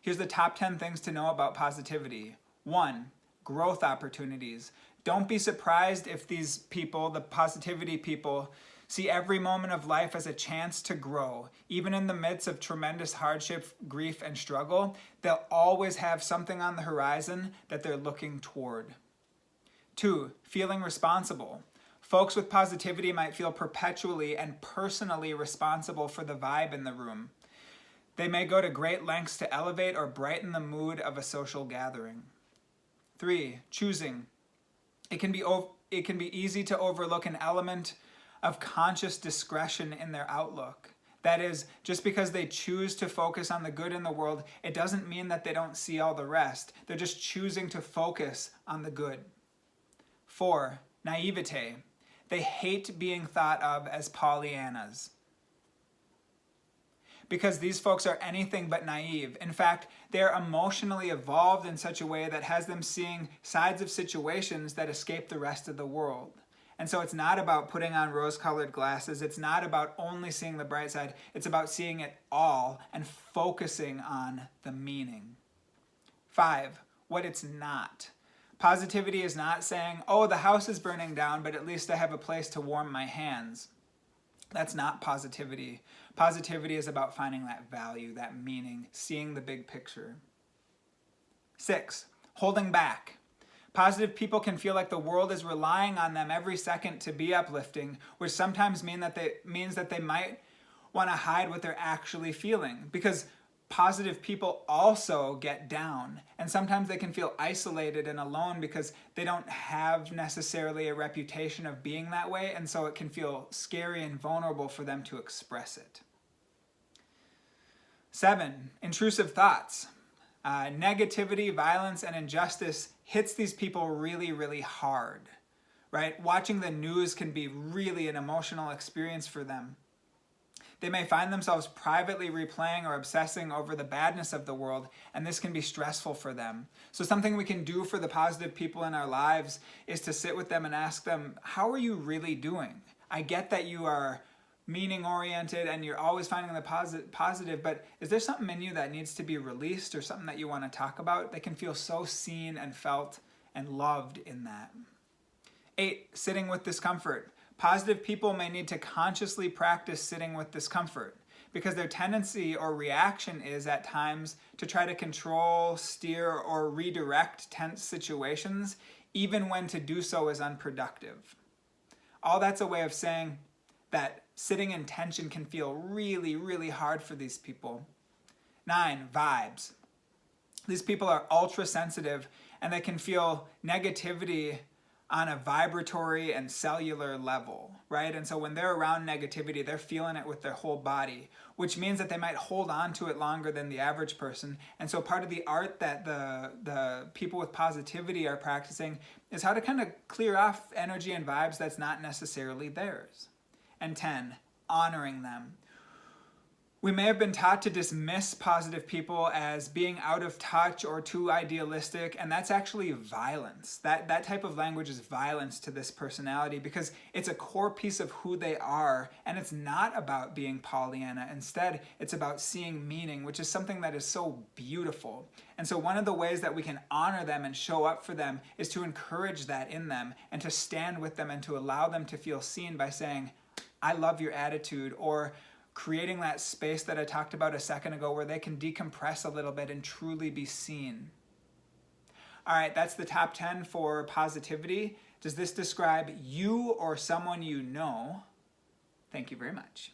Here's the top 10 things to know about positivity. 1, growth opportunities. Don't be surprised if these people, the positivity people, see every moment of life as a chance to grow. Even in the midst of tremendous hardship, grief, and struggle, they'll always have something on the horizon that they're looking toward. 2, feeling responsible. Folks with positivity might feel perpetually and personally responsible for the vibe in the room. They may go to great lengths to elevate or brighten the mood of a social gathering. 3, choosing. It can be easy to overlook an element of conscious discretion in their outlook. That is, just because they choose to focus on the good in the world, it doesn't mean that they don't see all the rest. They're just choosing to focus on the good. 4, naivete. They hate being thought of as Pollyannas, because these folks are anything but naive. In fact, they're emotionally evolved in such a way that has them seeing sides of situations that escape the rest of the world. And so it's not about putting on rose-colored glasses. It's not about only seeing the bright side. It's about seeing it all and focusing on the meaning. 5, what it's not. Positivity is not saying, oh, the house is burning down, but at least I have a place to warm my hands. That's not positivity. Positivity is about finding that value, that meaning, seeing the big picture. 6, holding back. Positive people can feel like the world is relying on them every second to be uplifting, which sometimes means that they might want to hide what they're actually feeling, because positive people also get down, and sometimes they can feel isolated and alone because they don't have necessarily a reputation of being that way, and so it can feel scary and vulnerable for them to express it. 7, intrusive thoughts. Negativity, violence, and injustice hits these people really, really hard, right? Watching the news can be really an emotional experience for them. They may find themselves privately replaying or obsessing over the badness of the world, and this can be stressful for them. So something we can do for the positive people in our lives is to sit with them and ask them, how are you really doing? I get that you are meaning-oriented and you're always finding the positive, but is there something in you that needs to be released or something that you want to talk about? They can feel so seen and felt and loved in that. 8, sitting with discomfort. Positive people may need to consciously practice sitting with discomfort because their tendency or reaction is at times to try to control, steer, or redirect tense situations, even when to do so is unproductive. All that's a way of saying that sitting in tension can feel really, really hard for these people. 9, vibes. These people are ultra sensitive and they can feel negativity on a vibratory and cellular level, right? And so when they're around negativity, they're feeling it with their whole body, which means that they might hold on to it longer than the average person. And so part of the art that the people with positivity are practicing is how to kind of clear off energy and vibes that's not necessarily theirs. And 10, honoring them. We may have been taught to dismiss positive people as being out of touch or too idealistic, and that's actually violence. That type of language is violence to this personality because it's a core piece of who they are, and it's not about being Pollyanna. Instead, it's about seeing meaning, which is something that is so beautiful. And so one of the ways that we can honor them and show up for them is to encourage that in them and to stand with them and to allow them to feel seen by saying, I love your attitude, or creating that space that I talked about a second ago where they can decompress a little bit and truly be seen. All right, that's the top 10 for positivity. Does this describe you or someone you know? Thank you very much.